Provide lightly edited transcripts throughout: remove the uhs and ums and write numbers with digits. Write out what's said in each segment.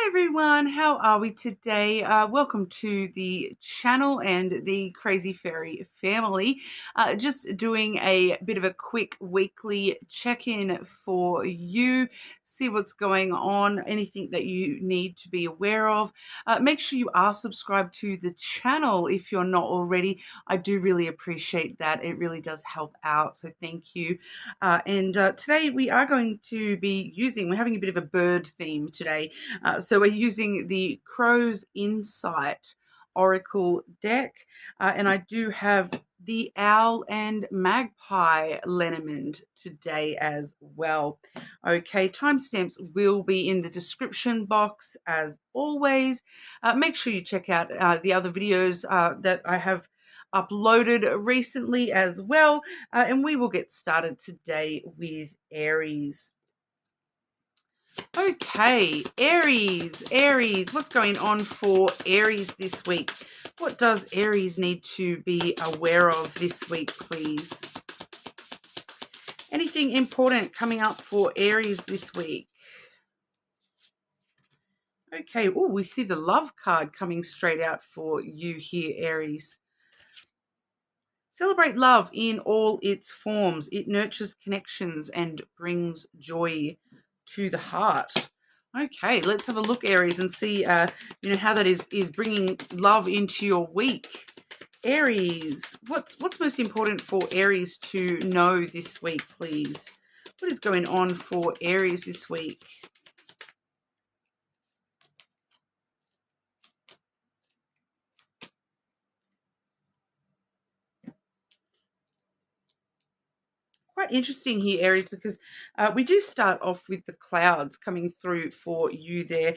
Hi everyone, how are we today? Welcome to the channel and the Crazyfaerie family. Just doing a bit of a quick weekly check-in for you, see what's going on, anything that you need to be aware of. Make sure you are subscribed to the channel if you're not already. I do really appreciate that. It really does help out, so thank you. Today we are going to be we're having a bit of a bird theme today. So we're using the Crow's Insight Oracle deck, and I do have the Owl and Magpie lenormand today as well. Okay, timestamps will be in the description box as always. Make sure you check out the other videos that I have uploaded recently as well, and we will get started today with Aries. Okay, Aries, what's going on for Aries this week? What does Aries need to be aware of this week, please? Anything important coming up for Aries this week? Okay, oh, we see the love card coming straight out for you here, Aries. Celebrate love in all its forms. It nurtures connections and brings joy to the heart. Okay, let's have a look, Aries, and see how that is bringing love into your week. Aries, what's most important for Aries to know this week, please? What is going on for Aries this week? Quite interesting here, Aries, because we do start off with the clouds coming through for you there.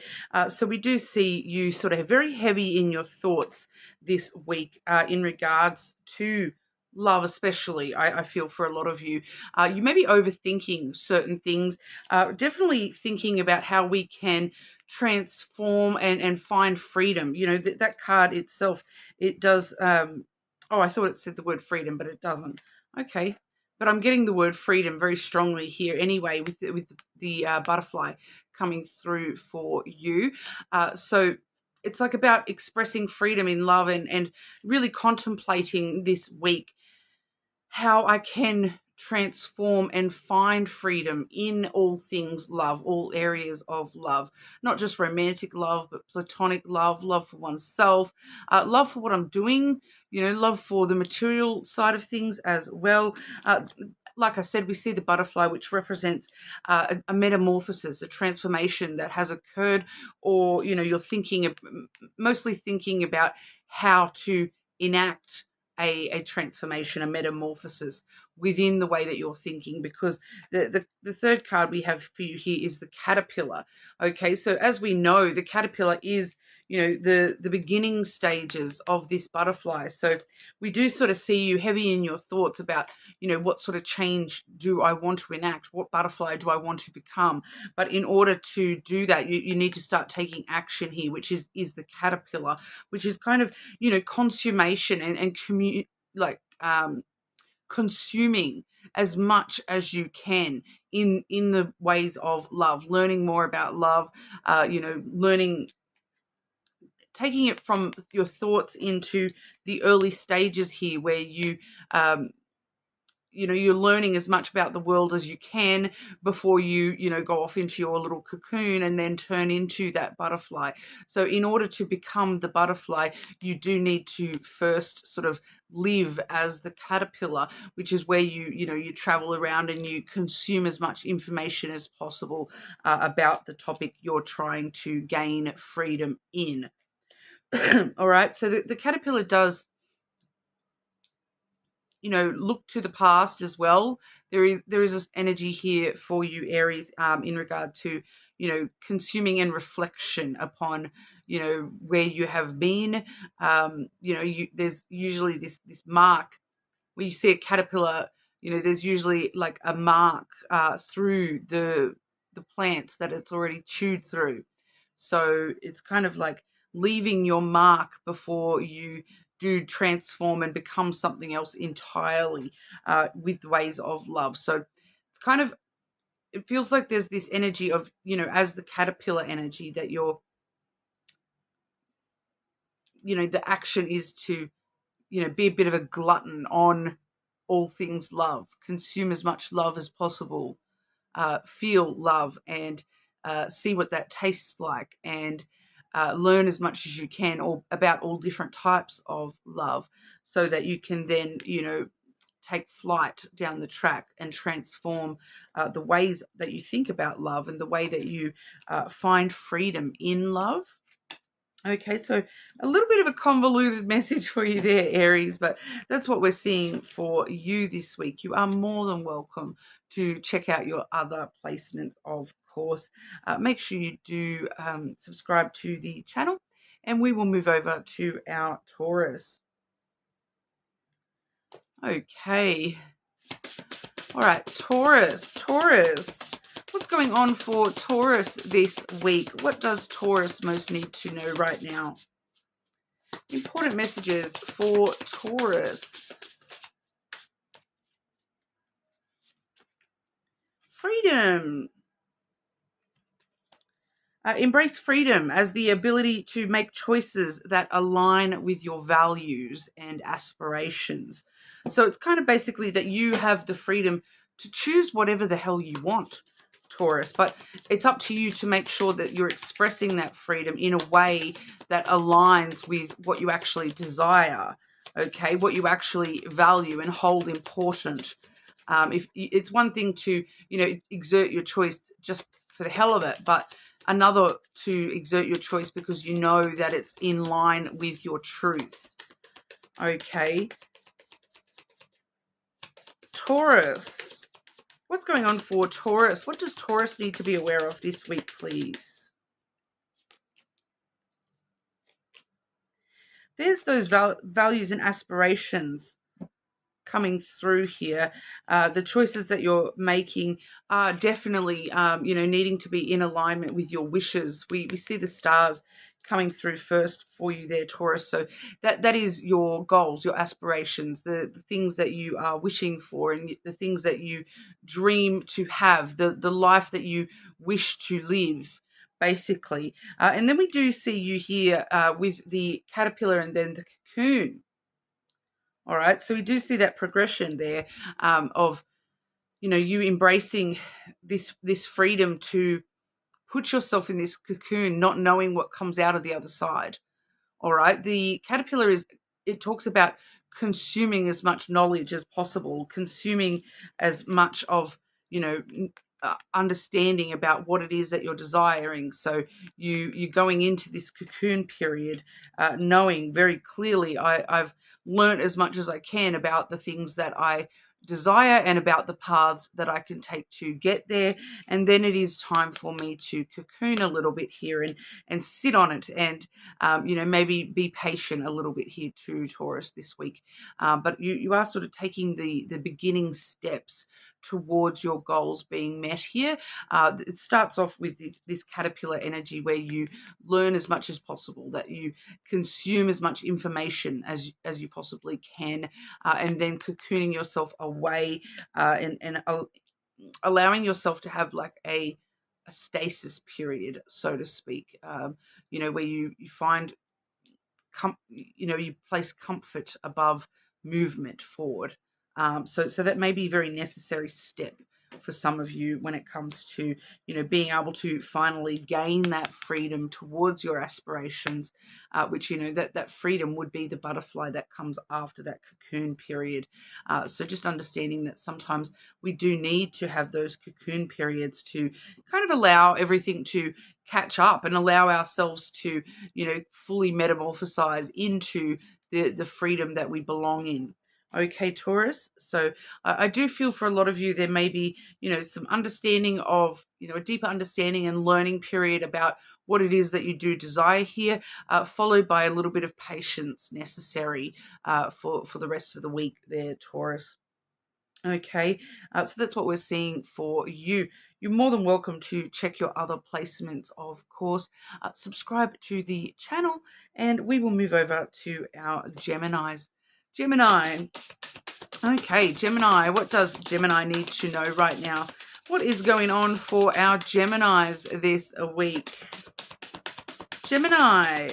So we do see you sort of very heavy in your thoughts this week in regards to love, especially. I feel for a lot of you. You may be overthinking certain things, definitely thinking about how we can transform and find freedom. You know, that card itself, it does. Oh, I thought it said the word freedom, but it doesn't. Okay. But I'm getting the word freedom very strongly here anyway with the butterfly coming through for you. So it's like about expressing freedom in love and really contemplating this week how I can transform and find freedom in all things love, all areas of love, not just romantic love, but platonic love, love for oneself, love for what I'm doing, love for the material side of things as well. Like I said, we see the butterfly, which represents a metamorphosis, a transformation that has occurred, or, you're mostly thinking about how to enact a transformation, a metamorphosis within the way that you're thinking, because the third card we have for you here is the caterpillar. Okay, so as we know, the caterpillar is, the beginning stages of this butterfly. So we do sort of see you heavy in your thoughts about, what sort of change do I want to enact? What butterfly do I want to become? But in order to do that, you need to start taking action here, which is the caterpillar, which is kind of, consummation and consuming as much as you can in the ways of love, learning more about love, taking it from your thoughts into the early stages here where you're learning as much about the world as you can before you go off into your little cocoon and then turn into that butterfly. So in order to become the butterfly, you do need to first sort of live as the caterpillar, which is where you travel around and you consume as much information as possible about the topic you're trying to gain freedom in. All right, so the caterpillar does look to the past as well. There is this energy here for you, Aries, in regard to consuming and reflection upon where you have been. There's usually this mark where you see a caterpillar. There's usually like a mark through the plants that it's already chewed through. So it's kind of like leaving your mark before you do transform and become something else entirely with ways of love. So it's kind of, it feels like there's this energy of, as the caterpillar energy that you're the action is to, be a bit of a glutton on all things love, consume as much love as possible, feel love, and see what that tastes like, and learn as much as you can about all different types of love, so that you can then, take flight down the track and transform the ways that you think about love and the way that you find freedom in love. Okay, so a little bit of a convoluted message for you there, Aries, but that's what we're seeing for you this week. You are more than welcome to check out your other placements, of course. Make sure you do subscribe to the channel, and we will move over to our Taurus. Okay. All right, Taurus. What's going on for Taurus this week? What does Taurus most need to know right now? Important messages for Taurus. Freedom. Embrace freedom as the ability to make choices that align with your values and aspirations. So it's kind of basically that you have the freedom to choose whatever the hell you want, Taurus, but it's up to you to make sure that you're expressing that freedom in a way that aligns with what you actually desire, okay, what you actually value and hold important. If it's one thing to, exert your choice just for the hell of it, but another to exert your choice because you know that it's in line with your truth. Okay. Taurus. What's going on for Taurus? What does Taurus need to be aware of this week, please? There's those values and aspirations coming through here. The choices that you're making are definitely, needing to be in alignment with your wishes. We see the stars coming through first for you there, Taurus. So that is your goals, your aspirations, the things that you are wishing for, and the things that you dream to have, the life that you wish to live, basically. And then we do see you here with the caterpillar and then the cocoon. All right, so we do see that progression there of, you embracing this freedom to put yourself in this cocoon, not knowing what comes out of the other side. All right, the caterpillar it talks about consuming as much knowledge as possible, consuming as much of, understanding about what it is that you're desiring. So you're going into this cocoon period knowing very clearly, I've learned as much as I can about the things that I desire and about the paths that I can take to get there. And then it is time for me to cocoon a little bit here and sit on it and, maybe be patient a little bit here too, Taurus, this week. But you are sort of taking the beginning steps towards your goals being met here. It starts off with this caterpillar energy where you learn as much as possible, that you consume as much information as you possibly can, and then cocooning yourself away and allowing yourself to have like a stasis period, so to speak, where you find you place comfort above movement forward. So that may be a very necessary step for some of you when it comes to, being able to finally gain that freedom towards your aspirations, which, that freedom would be the butterfly that comes after that cocoon period. So just understanding that sometimes we do need to have those cocoon periods to kind of allow everything to catch up and allow ourselves to, fully metamorphosize into the freedom that we belong in. Okay, Taurus. So I do feel for a lot of you, there may be, some understanding of, a deeper understanding and learning period about what it is that you do desire here, followed by a little bit of patience necessary for the rest of the week there, Taurus. Okay, so that's what we're seeing for you. You're more than welcome to check your other placements, of course. Subscribe to the channel, and we will move over to our Geminis. Gemini. Okay, Gemini. What does Gemini need to know right now? What is going on for our Geminis this week? Gemini.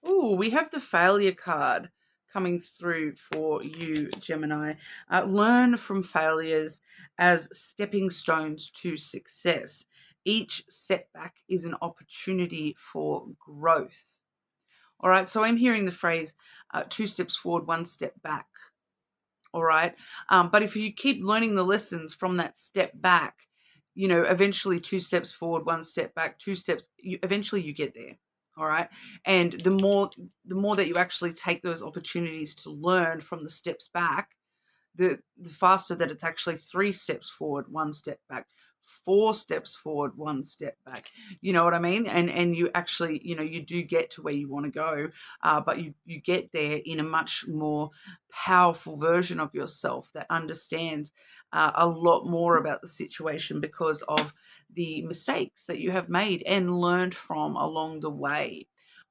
Ooh, we have the failure card coming through for you, Gemini. Learn from failures as stepping stones to success. Each setback is an opportunity for growth. All right, so I'm hearing the phrase 2 steps forward, 1 step back. All right, but if you keep learning the lessons from that step back, you know, eventually 2 steps forward, 1 step back, 2 steps, eventually you get there. All right, and the more that you actually take those opportunities to learn from the steps back, the faster that it's actually 3 steps forward, 1 step back, 4 steps forward, 1 step back. You know what I mean? And you actually, you know, you do get to where you want to go, but you get there in a much more powerful version of yourself that understands a lot more about the situation because of the mistakes that you have made and learned from along the way.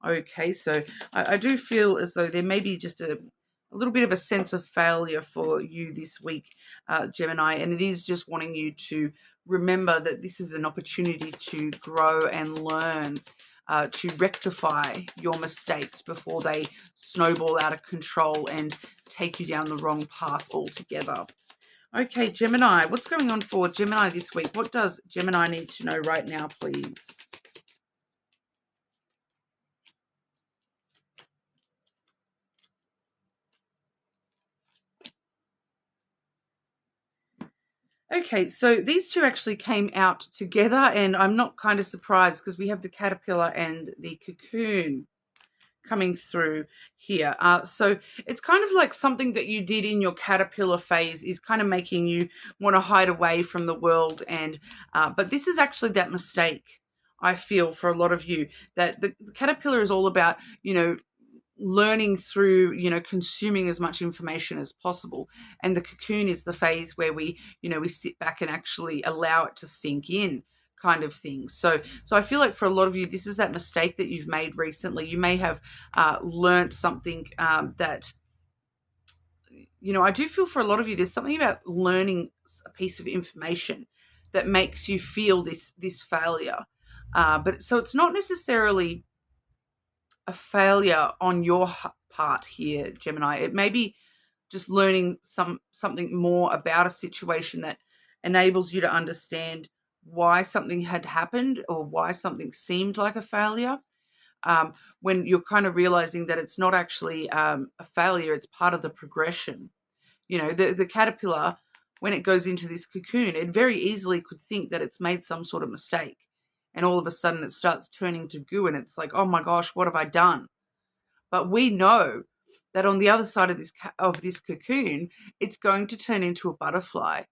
Okay, so I do feel as though there may be just a little bit of a sense of failure for you this week, Gemini, and it is just wanting you to remember that this is an opportunity to grow and learn, to rectify your mistakes before they snowball out of control and take you down the wrong path altogether. Okay, Gemini, what's going on for Gemini this week? What does Gemini need to know right now, please? Okay, so these two actually came out together, and I'm not kind of surprised because we have the caterpillar and the cocoon coming through here. So it's kind of like something that you did in your caterpillar phase is kind of making you want to hide away from the world. And but this is actually that mistake, I feel, for a lot of you, that the caterpillar is all about, you know, learning through, you know, consuming as much information as possible, and the cocoon is the phase where we, you know, we sit back and actually allow it to sink in, kind of thing. So I feel like for a lot of you, this is that mistake that you've made recently. You may have learned something that, you know, I do feel for a lot of you there's something about learning a piece of information that makes you feel this failure, but so it's not necessarily a failure on your part here, Gemini. It may be just learning something more about a situation that enables you to understand why something had happened or why something seemed like a failure. When you're kind of realizing that it's not actually a failure, it's part of the progression. You know, the caterpillar, when it goes into this cocoon, it very easily could think that it's made some sort of mistake. And all of a sudden it starts turning to goo and it's like, oh my gosh, what have I done? But we know that on the other side of this cocoon, it's going to turn into a butterfly.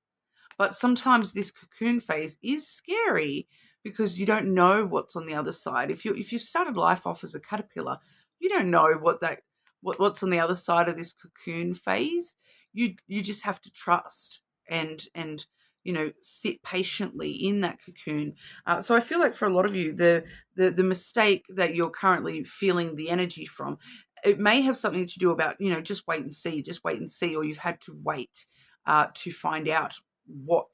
But sometimes this cocoon phase is scary because you don't know what's on the other side. If you started life off as a caterpillar, you don't know what's on the other side of this cocoon phase. You just have to trust and you know, sit patiently in that cocoon. So I feel like for a lot of you, the mistake that you're currently feeling the energy from, it may have something to do about, you know, just wait and see, or you've had to wait to find out what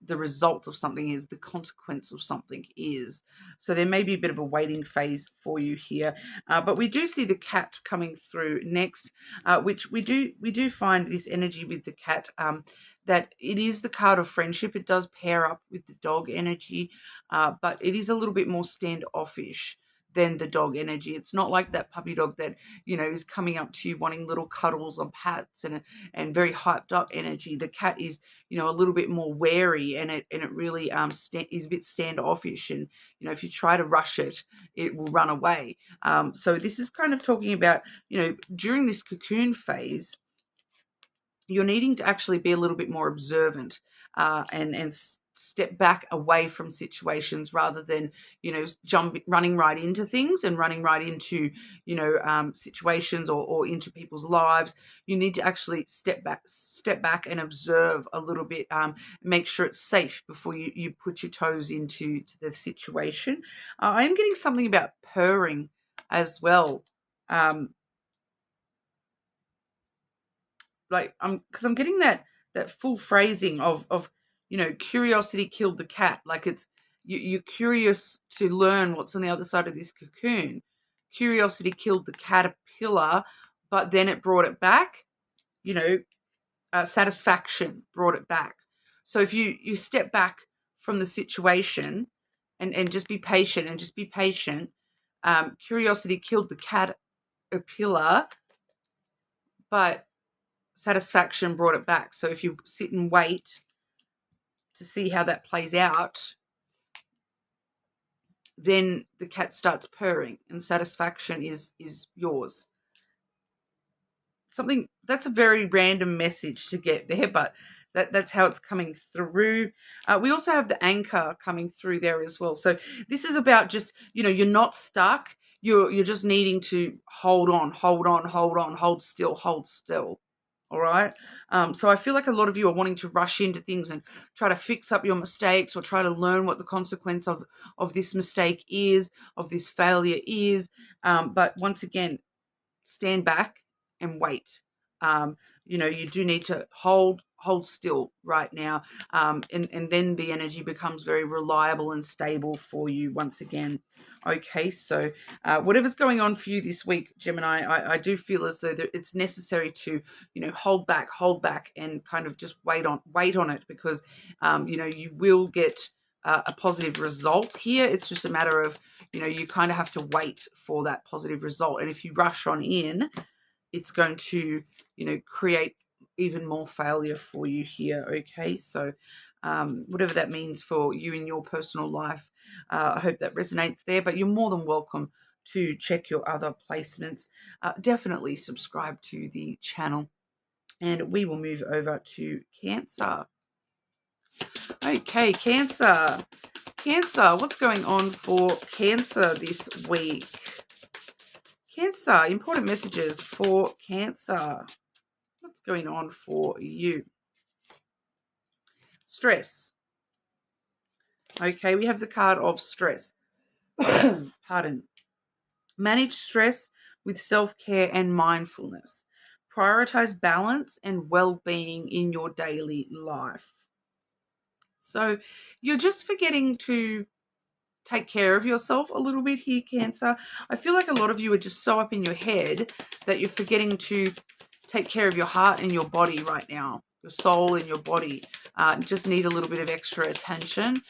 the result of something is, the consequence of something is. So there may be a bit of a waiting phase for you here. But we do see the cat coming through next, which we do find this energy with the cat, that it is the card of friendship. It does pair up with the dog energy, but it is a little bit more standoffish than the dog energy. It's not like that puppy dog that, you know, is coming up to you wanting little cuddles or pats and very hyped up energy. The cat is, you know, a little bit more wary, and it really is a bit standoffish, and, you know, if you try to rush it, it will run away. So this is kind of talking about, you know, during this cocoon phase, you're needing to actually be a little bit more observant, and step back away from situations rather than, you know, running right into things and running right into, you know, situations or into people's lives. You need to actually step back and observe a little bit, make sure it's safe before you put your toes into the situation. I am getting something about purring as well. Like because I'm getting that full phrasing of you know, curiosity killed the cat. Like it's you're curious to learn what's on the other side of this cocoon. curiosity killed the caterpillar, but then it brought it back. You know, satisfaction brought it back. So if you step back from the situation and just be patient and just be patient, curiosity killed the caterpillar, but satisfaction brought it back. So if you sit and wait to see how that plays out, then the cat starts purring and satisfaction is yours. Something that's a very random message to get there, but that's how it's coming through. We also have the anchor coming through there as well. So this is about just, you're not stuck. You're just needing to hold on, hold still. All right. So I feel like a lot of you are wanting to rush into things and try to fix up your mistakes or try to learn what the consequence of this mistake is, of this failure is. But once again, stand back and wait. You do need to hold still right now. And then the energy becomes very reliable and stable for you once again. Okay, so whatever's going on for you this week, Gemini, I do feel as though it's necessary to, hold back and kind of just wait on it because, you will get a positive result here. It's just a matter of, you kind of have to wait for that positive result. And if you rush on in, it's going to, create even more failure for you here. Okay, so whatever that means for you in your personal life, I hope that resonates there. But you're more than welcome to check your other placements. Definitely subscribe to the channel. And we will move over to Cancer. Okay, Cancer. Cancer, what's going on for Cancer this week? Cancer, important messages for Cancer. What's going on for you? Stress. Okay, we have the card of stress. Pardon. Manage stress with self-care and mindfulness. Prioritize balance and well-being in your daily life. So you're just forgetting to take care of yourself a little bit here, Cancer. I feel like a lot of you are just so up in your head that you're forgetting to take care of your heart and your body right now. Your soul and your body just need a little bit of extra attention.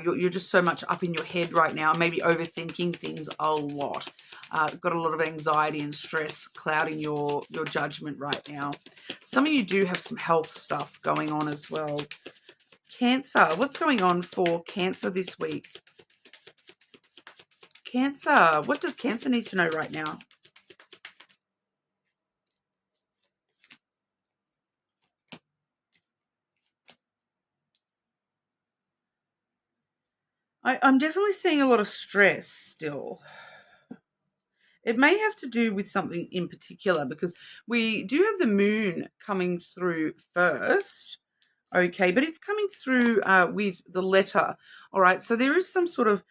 You're just so much up in your head right now, maybe overthinking things a lot. Got a lot of anxiety and stress clouding your judgment right now. Some of you do have some health stuff going on as well. Cancer, what's going on for Cancer this week? Cancer, what does Cancer need to know right now? I'm definitely seeing a lot of stress still. It may have to do with something in particular because we do have the moon coming through first. Okay, but it's coming through with the letter. All right, so there is some sort of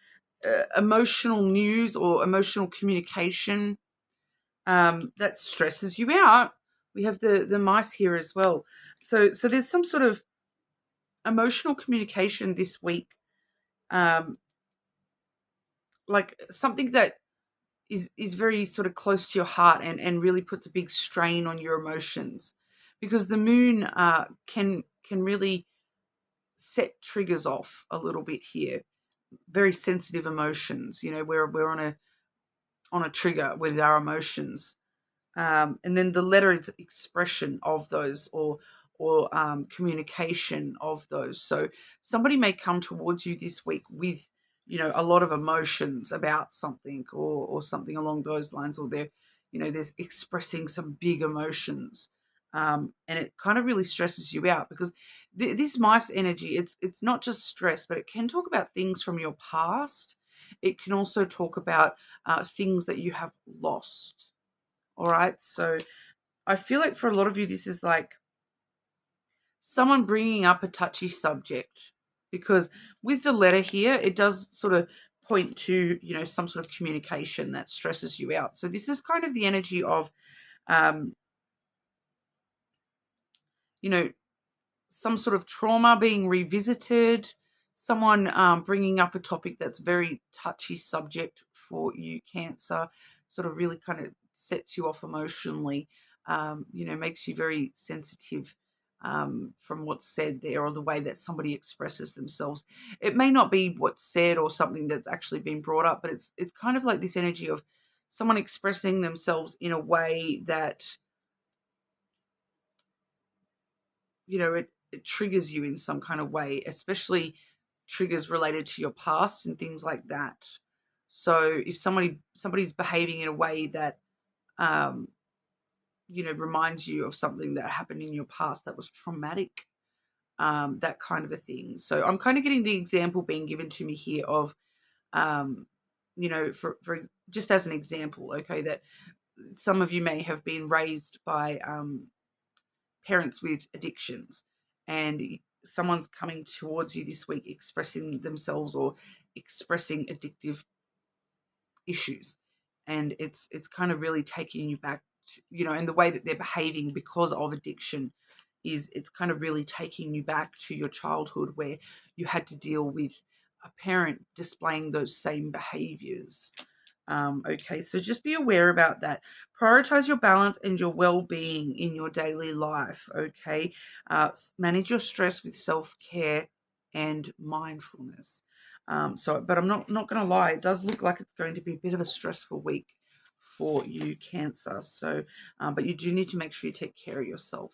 emotional news or emotional communication that stresses you out. We have the mice here as well. So there's some sort of emotional communication this week, like something that is very sort of close to your heart and really puts a big strain on your emotions, because the moon can really set triggers off a little bit here. Very sensitive emotions, we're on a trigger with our emotions. And then the letter is expression of those or communication of those. So somebody may come towards you this week with, a lot of emotions about something or something along those lines, or they're expressing some big emotions. And it kind of really stresses you out because this mice energy, it's not just stress, but it can talk about things from your past. It can also talk about things that you have lost. All right. So I feel like for a lot of you, this is like someone bringing up a touchy subject, because with the letter here, it does sort of point to, some sort of communication that stresses you out. So this is kind of the energy of, some sort of trauma being revisited, someone bringing up a topic that's very touchy subject for you, Cancer. sort of really kind of sets you off emotionally, makes you very sensitive from what's said there, or the way that somebody expresses themselves. It may not be what's said or something that's actually been brought up, but it's kind of like this energy of someone expressing themselves in a way that, it triggers you in some kind of way, especially triggers related to your past and things like that. So if somebody's behaving in a way that reminds you of something that happened in your past that was traumatic, that kind of a thing. So I'm kind of getting the example being given to me here of, for just as an example, okay, that some of you may have been raised by parents with addictions, and someone's coming towards you this week expressing themselves or expressing addictive issues, and it's kind of really taking you back to, and the way that they're behaving because of addiction it's kind of really taking you back to your childhood, where you had to deal with a parent displaying those same behaviors. Okay, so just be aware about that. Prioritize your balance and your well-being in your daily life, okay? Manage your stress with self-care and mindfulness. But I'm not going to lie, it does look like it's going to be a bit of a stressful week for you, Cancer. So, but you do need to make sure you take care of yourself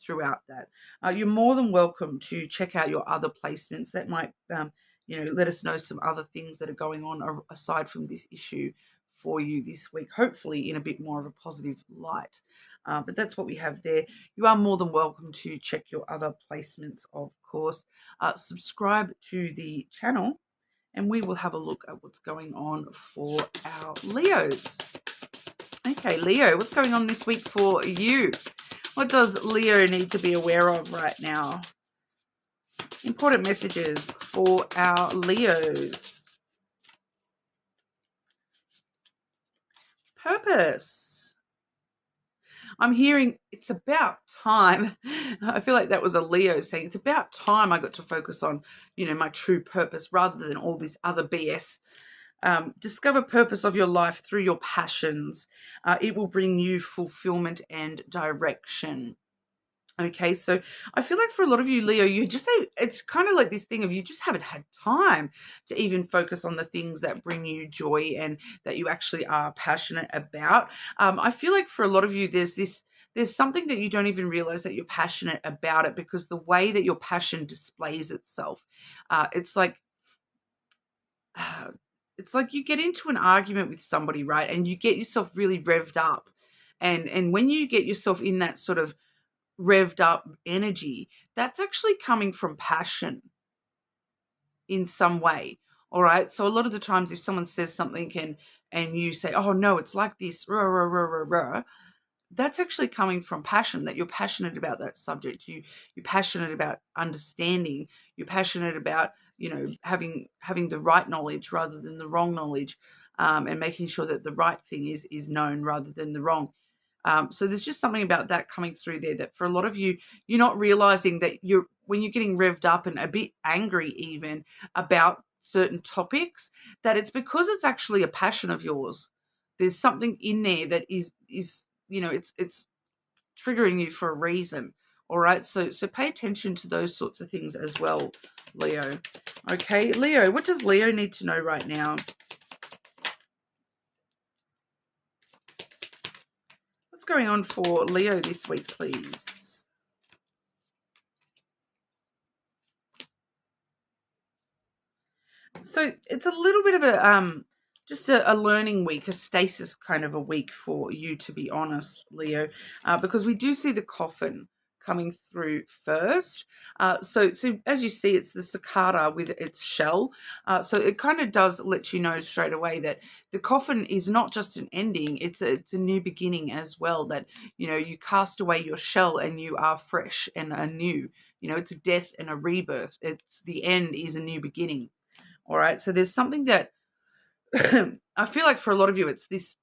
throughout that. You're more than welcome to check out your other placements that might let us know some other things that are going on aside from this issue for you this week, hopefully in a bit more of a positive light. But that's what we have there. You are more than welcome to check your other placements, of course. Subscribe to the channel, and we will have a look at what's going on for our Leos. Okay, Leo, what's going on this week for you? What does Leo need to be aware of right now? Important messages for our Leos. Purpose. I'm hearing it's about time. I feel like that was a Leo saying it's about time I got to focus on, my true purpose rather than all this other BS. Discover purpose of your life through your passions. It will bring you fulfillment and direction. Okay, so I feel like for a lot of you, Leo, it's kind of like this thing of you just haven't had time to even focus on the things that bring you joy and that you actually are passionate about. I feel like for a lot of you, there's something that you don't even realize that you're passionate about it, because the way that your passion displays itself, it's like you get into an argument with somebody, right? And you get yourself really revved up. And when you get yourself in that sort of revved up energy, that's actually coming from passion in some way. All right. So a lot of the times if someone says something and you say, oh no, it's like this, rah, rah, rah, rah, rah, that's actually coming from passion, that you're passionate about that subject. You're passionate about understanding. You're passionate about, having the right knowledge rather than the wrong knowledge, and making sure that the right thing is known rather than the wrong. So there's just something about that coming through there, that for a lot of you, you're not realizing that when you're getting revved up and a bit angry even about certain topics, that it's because it's actually a passion of yours. There's something in there that is it's triggering you for a reason. All right, so pay attention to those sorts of things as well, Leo. Okay, Leo, what does Leo need to know right now? What's going on for Leo this week, please? So it's a little bit of a learning week, a stasis kind of a week for you, to be honest, Leo, because we do see the coffin coming through first. So as you see, it's the cicada with its shell. So it kind of does let you know straight away that the coffin is not just an ending, it's a new beginning as well, that, you cast away your shell and you are fresh and anew. It's a death and a rebirth. It's the end is a new beginning. All right. So there's something that I feel like for a lot of you, it's this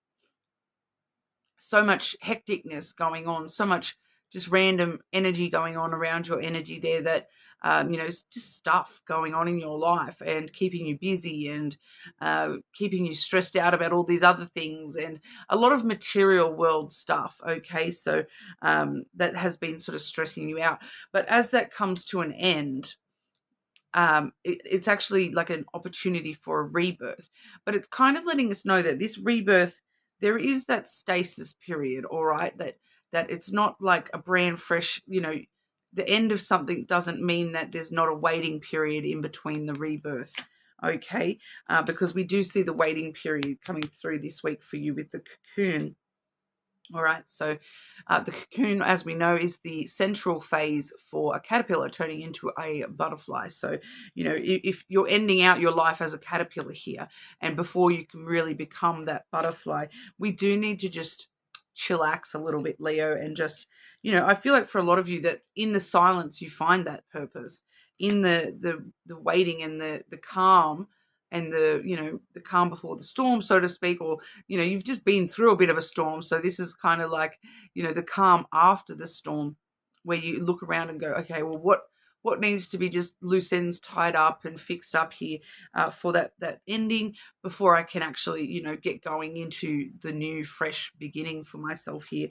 so much hecticness going on, so much just random energy going on around your energy there, that you know, just stuff going on in your life and keeping you busy and keeping you stressed out about all these other things, and a lot of material world stuff. Okay, so that has been sort of stressing you out. But as that comes to an end, it's actually like an opportunity for a rebirth. But it's kind of letting us know that this rebirth, there is that stasis period, all right, that it's not like a brand fresh, you know, the end of something doesn't mean that there's not a waiting period in between the rebirth. Okay, because we do see the waiting period coming through this week for you with the cocoon. All right, so the cocoon, as we know, is the central phase for a caterpillar turning into a butterfly. So, you know, if you're ending out your life as a caterpillar here, and before you can really become that butterfly, we do need to just chillax a little bit, Leo, and just, you know, I feel like for a lot of you that in the silence you find that purpose, in the waiting and the calm and the, you know, the calm before the storm, so to speak, or, you know, you've just been through a bit of a storm. So this is kind of like, you know, the calm after the storm, where you look around and go, okay, well, what needs to be just loose ends tied up and fixed up here for that ending before I can actually, you know, get going into the new fresh beginning for myself here.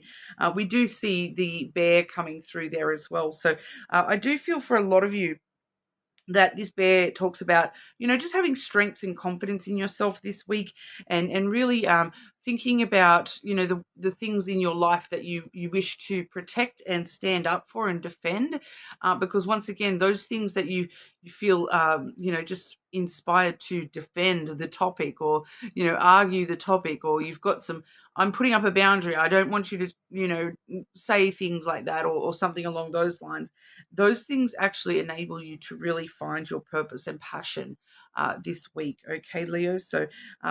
We do see the bear coming through there as well. So I do feel for a lot of you that this bear talks about, you know, just having strength and confidence in yourself this week, and really thinking about, you know, the things in your life that you wish to protect and stand up for and defend, because once again, those things that you feel, you know, just inspired to defend the topic, or, you know, argue the topic, or you've got some, I'm putting up a boundary, I don't want you to, you know, say things like that, or something along those lines. Those things actually enable you to really find your purpose and passion this week. Okay, Leo? So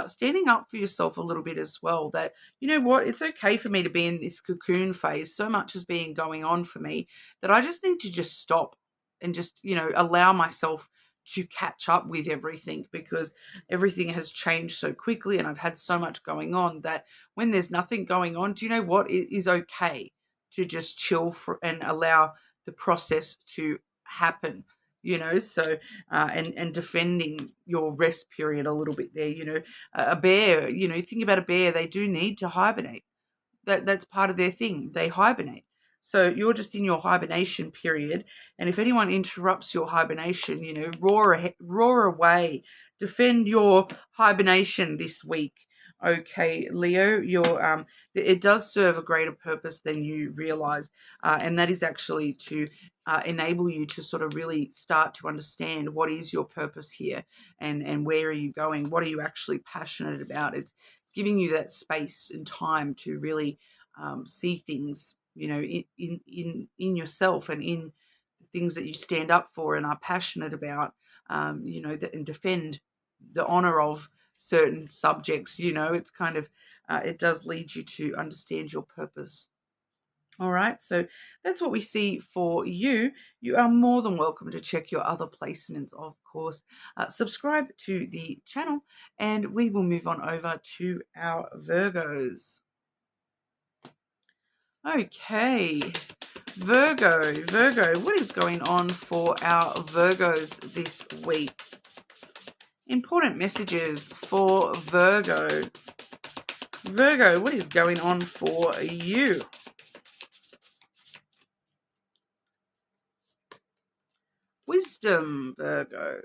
standing up for yourself a little bit as well, that, you know what, it's okay for me to be in this cocoon phase. So much has been going on for me that I just need to just stop and just, you know, allow myself to catch up with everything, because everything has changed so quickly and I've had so much going on that when there's nothing going on, do you know what, it is okay to just chill and allow the process to happen, you know. So and defending your rest period a little bit there, you know. A bear, you know, think about a bear, they do need to hibernate. That's part of their thing, they hibernate. So you're just in your hibernation period, and if anyone interrupts your hibernation, you know, roar away, defend your hibernation this week. Okay, Leo, it does serve a greater purpose than you realize, and that is actually to enable you to sort of really start to understand what is your purpose here, and where are you going, what are you actually passionate about. It's giving you that space and time to really see things, you know, in yourself and in the things that you stand up for and are passionate about, you know, and defend the honor of certain subjects. You know, it's kind of, it does lead you to understand your purpose. All right, so that's what we see for you. You are more than welcome to check your other placements, of course. Subscribe to the channel, and we will move on over to our Virgos. Okay, Virgo, what is going on for our Virgos this week? Important messages for Virgo. Virgo, what is going on for you? Wisdom, Virgo.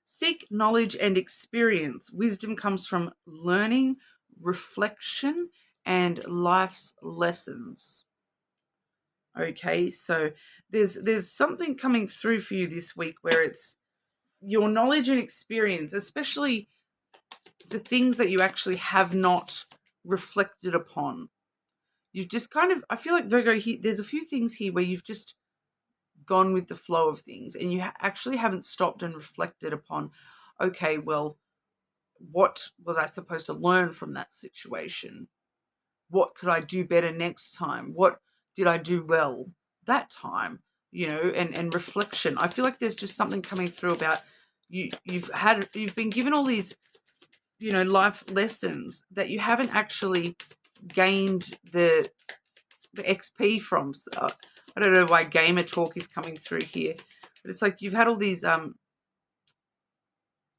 Seek knowledge and experience. Wisdom comes from learning, reflection, and life's lessons. Okay, so there's something coming through for you this week where it's your knowledge and experience, especially the things that you actually have not reflected upon. You've just kind of, I feel like Virgo, there's a few things here where you've just gone with the flow of things, and you actually haven't stopped and reflected upon, okay, well, what was I supposed to learn from that situation? What could I do better next time? What did I do well that time? You know, and reflection. I feel like there's just something coming through about you've been given all these, you know, life lessons that you haven't actually gained the XP from. I don't know why gamer talk is coming through here, but it's like you've had all these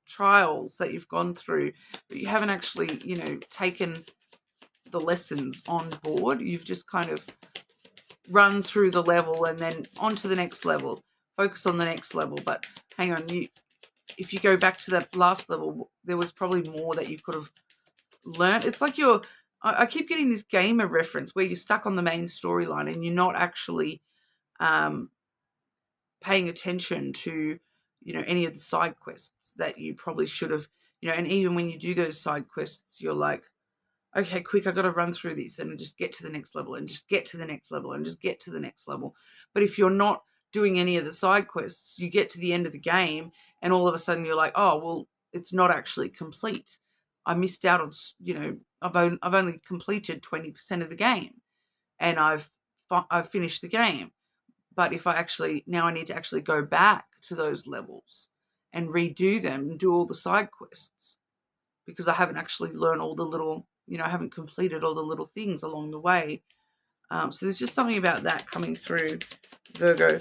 trials that you've gone through, but you haven't actually, you know, taken the lessons on board. You've just kind of run through the level and then on to the next level, focus on the next level. But hang on, if you go back to that last level, there was probably more that you could have learned. It's like I keep getting this gamer reference where you're stuck on the main storyline and you're not actually paying attention to, you know, any of the side quests that you probably should have, you know. And even when you do those side quests, you're like, okay, quick, I got to run through this and just get to the next level and just get to the next level and just get to the next level. But if you're not doing any of the side quests, you get to the end of the game and all of a sudden you're like, oh, well, it's not actually complete. I missed out on, you know, I've only completed 20% of the game and I've finished the game. But if I need to actually go back to those levels and redo them and do all the side quests because I haven't actually learned all the little, you know, I haven't completed all the little things along the way. So there's just something about that coming through, Virgo.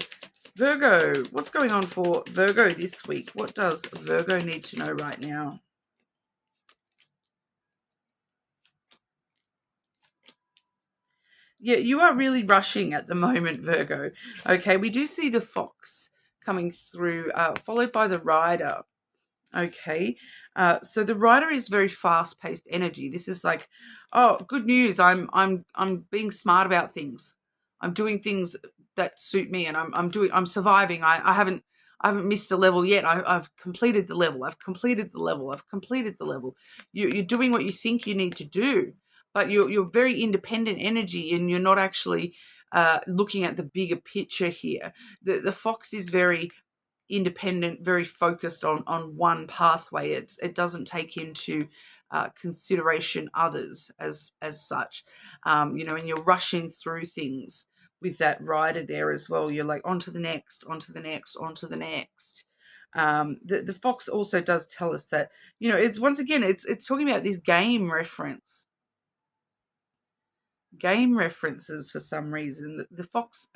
Virgo, what's going on for Virgo this week? What does Virgo need to know right now? Yeah, you are really rushing at the moment, Virgo. Okay, we do see the fox coming through, followed by the rider. Okay, so the rider is very fast-paced energy. This is like, oh, good news. I'm being smart about things. I'm doing things that suit me, and I'm surviving. I haven't missed a level yet. I've completed the level. I've completed the level. I've completed the level. You're doing what you think you need to do, but you're very independent energy, and you're not actually looking at the bigger picture here. The fox is very independent, very focused on one pathway. It doesn't take into consideration others as such, you know, and you're rushing through things with that rider there as well. You're like on to the next, on to the next, on to the next. The fox also does tell us that, you know, it's once again, it's talking about this game references for some reason. The fox,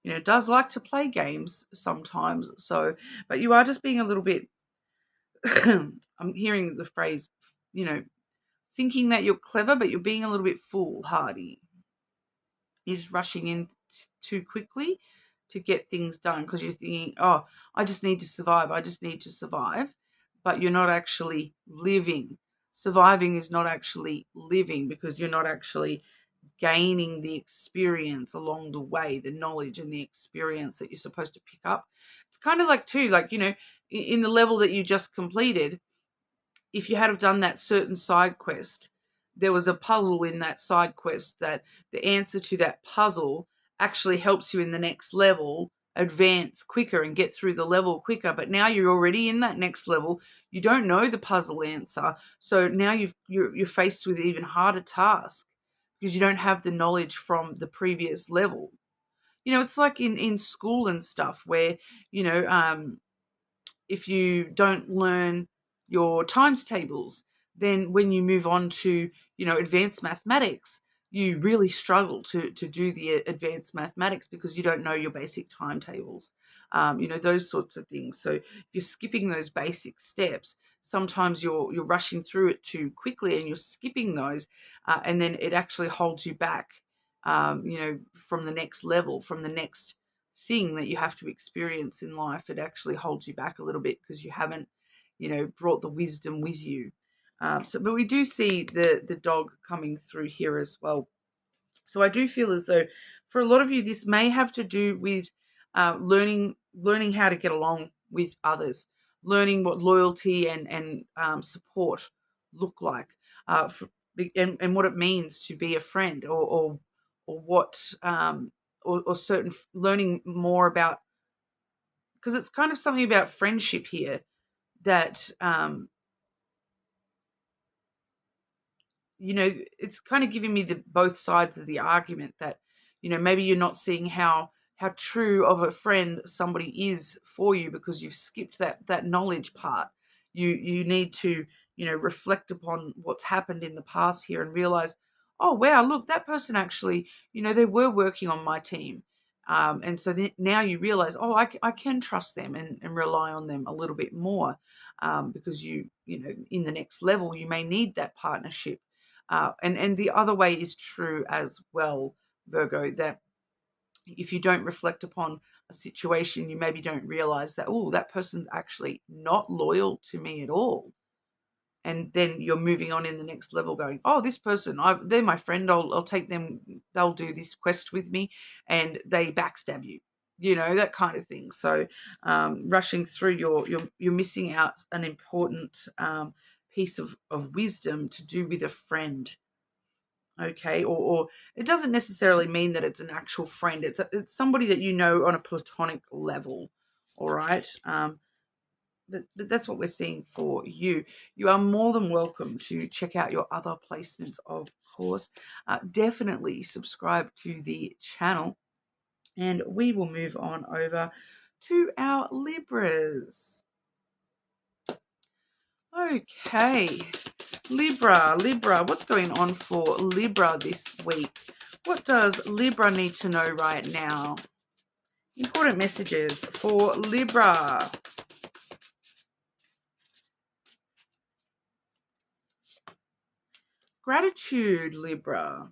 you know, does like to play games sometimes. So, but you are just being a little bit, I'm hearing the phrase, you know, thinking that you're clever, but you're being a little bit foolhardy. You're just rushing in too quickly to get things done because you're thinking, oh, I just need to survive. I just need to survive. But you're not actually living. Surviving is not actually living because you're not actually gaining the experience along the way, the knowledge and the experience that you're supposed to pick up. It's kind of like too, like, you know, in the level that you just completed, if you had have done that certain side quest, there was a puzzle in that side quest that the answer to that puzzle actually helps you in the next level advance quicker and get through the level quicker. But now you're already in that next level. You don't know the puzzle answer. So now you're faced with an even harder task because you don't have the knowledge from the previous level. You know, it's like in school and stuff where, you know, if you don't learn your times tables, then when you move on to, you know, advanced mathematics, you really struggle to do the advanced mathematics because you don't know your basic timetables, you know, those sorts of things. So if you're skipping those basic steps, sometimes you're rushing through it too quickly and you're skipping those, and then it actually holds you back, you know, from the next level, from the next thing that you have to experience in life. It actually holds you back a little bit because you haven't, you know, brought the wisdom with you. But we do see the dog coming through here as well. So I do feel as though for a lot of you, this may have to do with learning how to get along with others, learning what loyalty and support look like, and what it means to be a friend, or what, or certain, learning more about, because it's kind of something about friendship here that, you know, it's kind of giving me the both sides of the argument that, you know, maybe you're not seeing how true of a friend somebody is for you because you've skipped that knowledge part. You need to, you know, reflect upon what's happened in the past here and realize, oh wow, look, that person actually, you know, they were working on my team. And so now you realize, oh, I can trust them and rely on them a little bit more, because you know, in the next level, you may need that partnership. And the other way is true as well, Virgo, that if you don't reflect upon a situation, you maybe don't realize that, oh, that person's actually not loyal to me at all. And then you're moving on in the next level going, oh, this person, they're my friend. I'll take them. They'll do this quest with me, and they backstab you, you know, that kind of thing. So rushing through, you're missing out an important piece of wisdom to do with a friend. Okay, or it doesn't necessarily mean that it's an actual friend. It's somebody that you know on a platonic level. All right. That's what we're seeing for you. You are more than welcome to check out your other placements, of course. Definitely subscribe to the channel, and we will move on over to our Libras. Okay, Libra, what's going on for Libra this week? What does Libra need to know right now? Important messages for Libra. Gratitude, Libra.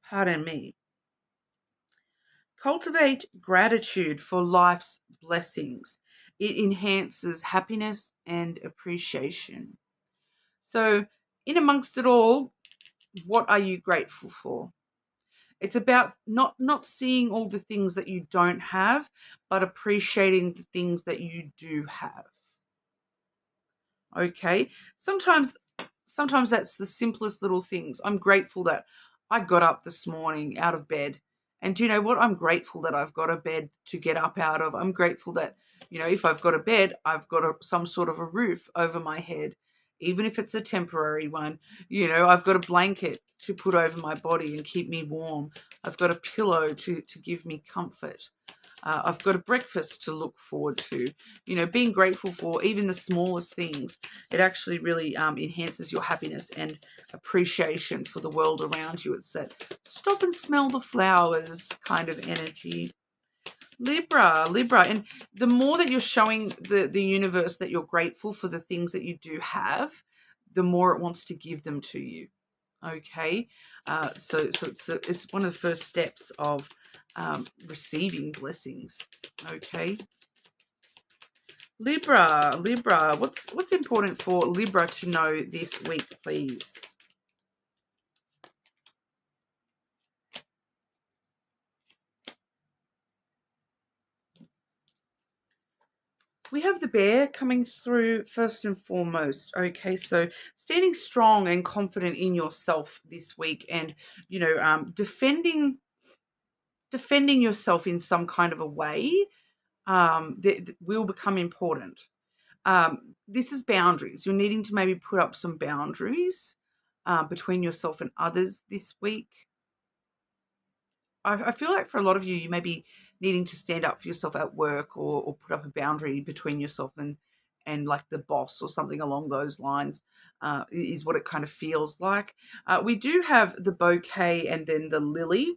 Pardon me. Cultivate gratitude for life's blessings. It enhances happiness and appreciation. So, in amongst it all, what are you grateful for? It's about not seeing all the things that you don't have, but appreciating the things that you do have. Okay? Sometimes that's the simplest little things. I'm grateful that I got up this morning out of bed. And do you know what? I'm grateful that I've got a bed to get up out of. I'm grateful that, you know, if I've got a bed, I've got some sort of a roof over my head, even if it's a temporary one. You know, I've got a blanket to put over my body and keep me warm. I've got a pillow to give me comfort. I've got a breakfast to look forward to. You know, being grateful for even the smallest things, it actually really enhances your happiness and appreciation for the world around you. It's that stop and smell the flowers kind of energy. Libra. And the more that you're showing the universe that you're grateful for the things that you do have, the more it wants to give them to you. Okay, so it's one of the first steps of receiving blessings. Okay, Libra, what's important for Libra to know this week, please? We have the bear coming through first and foremost. Okay, so standing strong and confident in yourself this week, and you know, defending yourself in some kind of a way that will become important. This is boundaries. You're needing to maybe put up some boundaries between yourself and others this week. I feel like for a lot of you, you may be needing to stand up for yourself at work, or put up a boundary between yourself and like the boss or something along those lines, is what it kind of feels like. We do have the bouquet and then the lily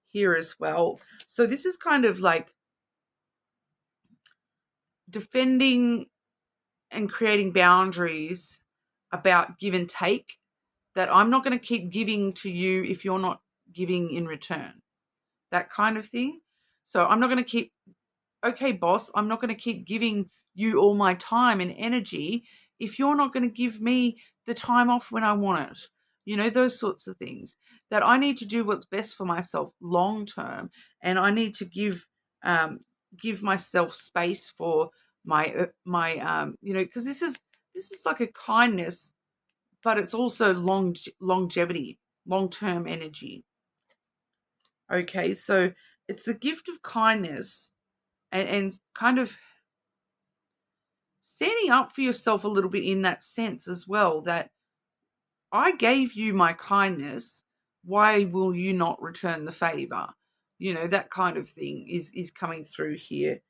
here as well. So this is kind of like defending and creating boundaries about give and take, that I'm not going to keep giving to you if you're not giving in return. That kind of thing. So I'm not going to keep, okay, boss, I'm not going to keep giving you all my time and energy if you're not going to give me the time off when I want it. You know, those sorts of things. That I need to do what's best for myself long term, and I need to give myself space for my you know, because this is like a kindness, but it's also longevity, long-term energy. Okay, so it's the gift of kindness, and kind of standing up for yourself a little bit in that sense as well, that I gave you my kindness, why will you not return the favor? You know, that kind of thing is coming through here.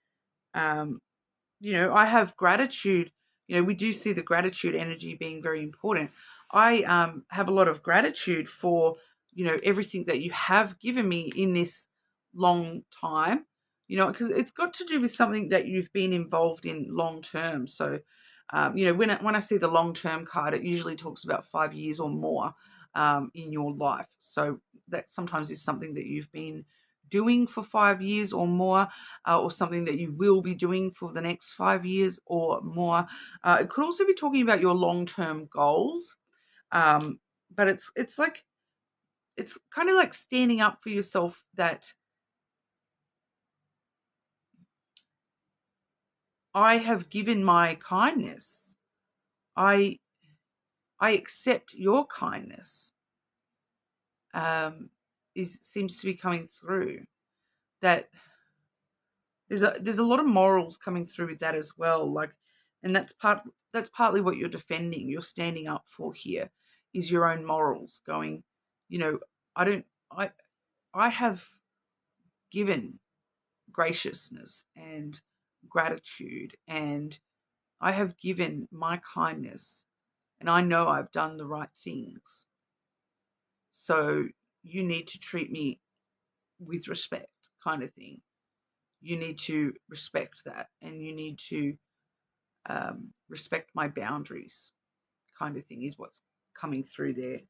You know, I have gratitude. You know, we do see the gratitude energy being very important. I have a lot of gratitude for everything that you have given me in this long time, because it's got to do with something that you've been involved in long term. So, when I see the long term card, it usually talks about 5 years or more in your life. So that sometimes is something that you've been doing for 5 years or more, or something that you will be doing for the next 5 years or more. It could also be talking about your long term goals, but it's kind of like standing up for yourself, that I have given my kindness. I accept your kindness. Seems to be coming through. That there's a lot of morals coming through with that as well. And that's partly what you're defending. You're standing up for here is your own morals. Going, I don't. I have given graciousness and gratitude, and I have given my kindness, and I know I've done the right things. So you need to treat me with respect, kind of thing. You need to respect that, and you need to respect my boundaries, kind of thing, is what's coming through there.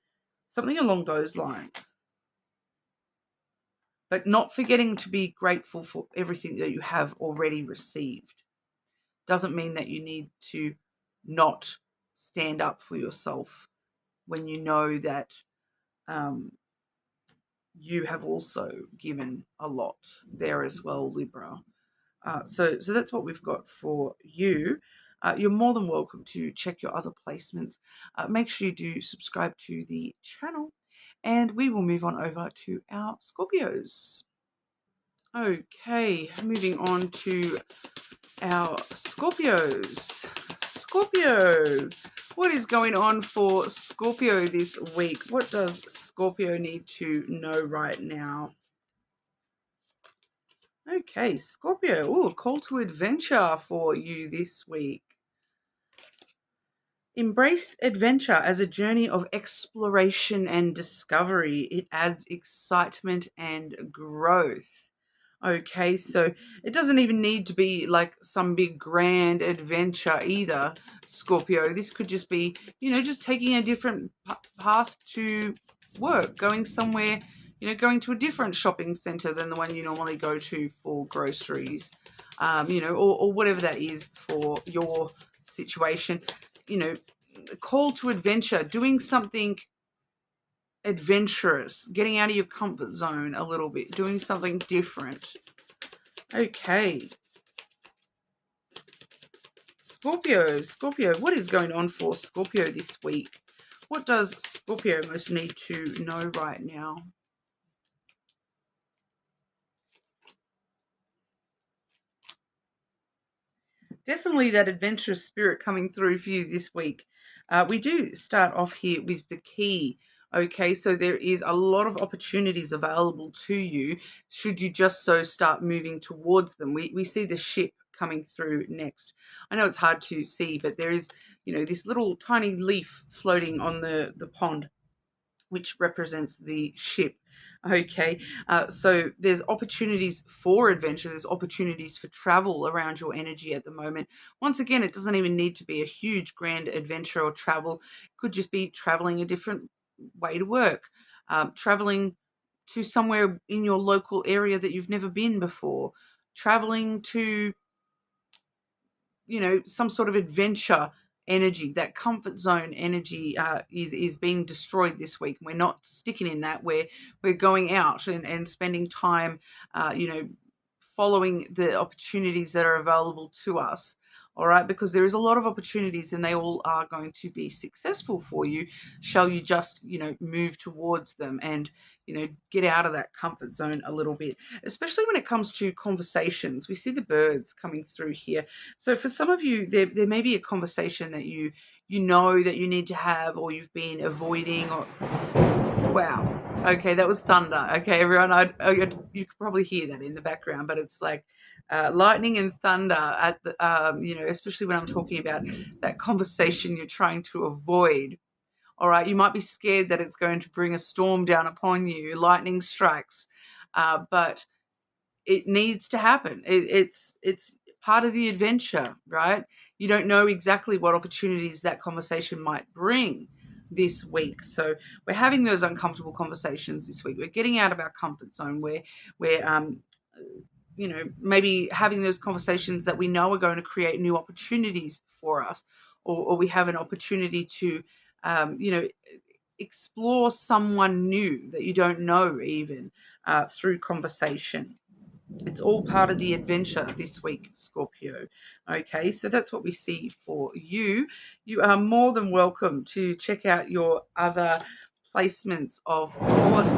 Something along those lines. But not forgetting to be grateful for everything that you have already received. Doesn't mean that you need to not stand up for yourself when you know that you have also given a lot there as well, Libra. So that's what we've got for you. You're more than welcome to check your other placements. Make sure you do subscribe to the channel, and we will move on over to our Scorpios. Okay, moving on to our Scorpios. Scorpio, what is going on for Scorpio this week? What does Scorpio need to know right now? Okay, Scorpio. Oh, a call to adventure for you this week. Embrace adventure as a journey of exploration and discovery. It adds excitement and growth. Okay, so it doesn't even need to be like some big grand adventure either, Scorpio. This could just be, just taking a different path to work, going somewhere, going to a different shopping center than the one you normally go to for groceries, or whatever that is for your situation. A call to adventure, doing something adventurous, getting out of your comfort zone a little bit, doing something different. Okay. Scorpio, what is going on for Scorpio this week? What does Scorpio most need to know right now? Definitely that adventurous spirit coming through for you this week. We do start off here with the key. Okay, so there is a lot of opportunities available to you should you just so start moving towards them. We see the ship coming through next. I know it's hard to see, but there is, this little tiny leaf floating on the pond, which represents the ship. Okay, so there's opportunities for adventure. There's opportunities for travel around your energy at the moment. Once again, it doesn't even need to be a huge grand adventure or travel. It could just be traveling a different way to work, traveling to somewhere in your local area that you've never been before, traveling to, some sort of adventure energy. That comfort zone energy is being destroyed this week. We're not sticking in that. We're going out and spending time, following the opportunities that are available to us. All right, because there is a lot of opportunities and they all are going to be successful for you. Shall you just, move towards them and, get out of that comfort zone a little bit, especially when it comes to conversations. We see the birds coming through here. So for some of you, there may be a conversation that you know that you need to have, or you've been avoiding, or wow. Okay, that was thunder. Okay, everyone, you could probably hear that in the background, but it's like lightning and thunder at the, especially when I'm talking about that conversation you're trying to avoid. All right, you might be scared that it's going to bring a storm down upon you, lightning strikes, but it needs to happen. It's part of the adventure, right? You don't know exactly what opportunities that conversation might bring this week. So we're having those uncomfortable conversations this week. We're getting out of our comfort zone. We're maybe having those conversations that we know are going to create new opportunities for us, or we have an opportunity to, explore someone new that you don't know even through conversation. It's all part of the adventure this week, Scorpio. Okay, so that's what we see for you. You are more than welcome to check out your other placements, of course.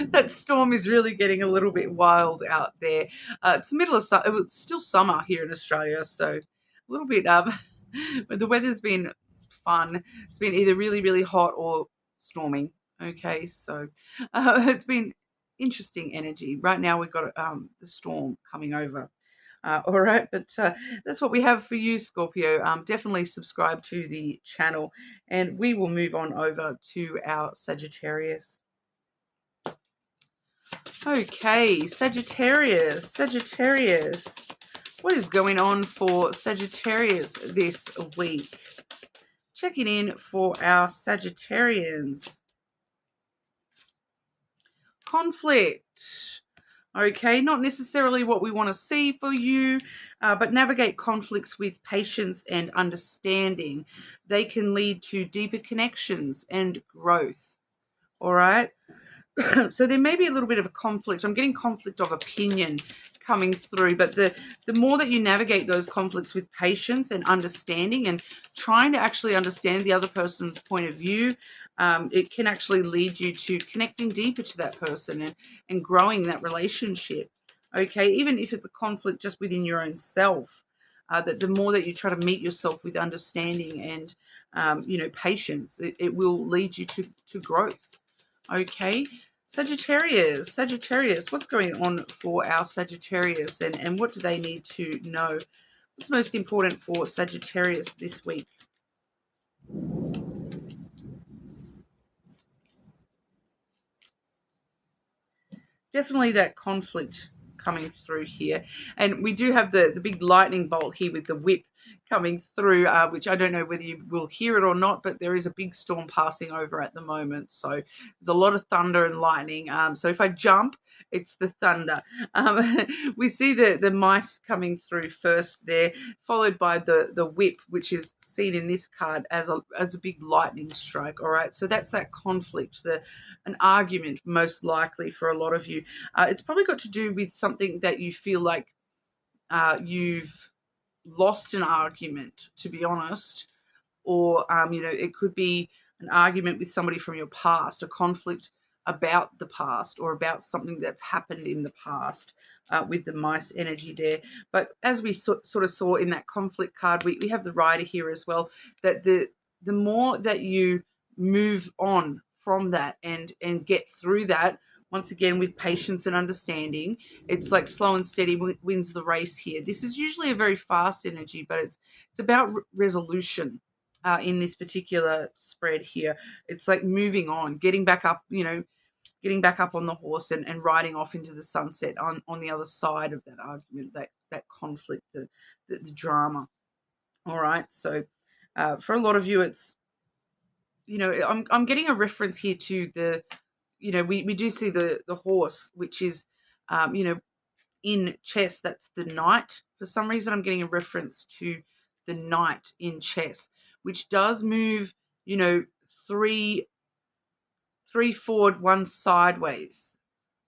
That storm is really getting a little bit wild out there. It's the middle of summer. It's still summer here in Australia, so a little bit but the weather's been fun. It's been either really, really hot or storming. Okay, so it's been interesting energy. Right now we've got the storm coming over. All right, but that's what we have for you, Scorpio. Definitely subscribe to the channel, and we will move on over to our Sagittarius. Okay, Sagittarius. What is going on for Sagittarius this week? Checking in for our Sagittarians. Conflict. Okay, not necessarily what we want to see for you, but navigate conflicts with patience and understanding. They can lead to deeper connections and growth. All right. So there may be a little bit of a conflict. I'm getting conflict of opinion coming through, but the more that you navigate those conflicts with patience and understanding and trying to actually understand the other person's point of view, it can actually lead you to connecting deeper to that person and growing that relationship. Okay, even if it's a conflict just within your own self, that the more that you try to meet yourself with understanding and patience, it will lead you to growth. Okay, Sagittarius, what's going on for our Sagittarius, and what do they need to know? What's most important for Sagittarius this week? Definitely that conflict coming through here. And we do have the big lightning bolt here with the whip coming through, which I don't know whether you will hear it or not, but there is a big storm passing over at the moment. So there's a lot of thunder and lightning. So if I jump, it's the thunder. We see the mice coming through first there, followed by the whip, which is seen in this card as a big lightning strike. All right, so that's that conflict, an argument most likely for a lot of you. It's probably got to do with something that you feel like you've lost an argument, to be honest, or it could be an argument with somebody from your past, a conflict about the past or about something that's happened in the past, with the mice energy there. But as we sort of saw in that conflict card, we have the rider here as well, that the more that you move on from that and get through that, once again with patience and understanding, it's like slow and steady wins the race here. This is usually a very fast energy, but it's about resolution. In this particular spread here, it's like moving on, getting back up on the horse and riding off into the sunset on the other side of that argument, that conflict, the drama. All right, so for a lot of you, it's I'm getting a reference here to the we do see the horse, which is in chess, that's the knight. For some reason, I'm getting a reference to the knight in chess, which does move, three forward, one sideways.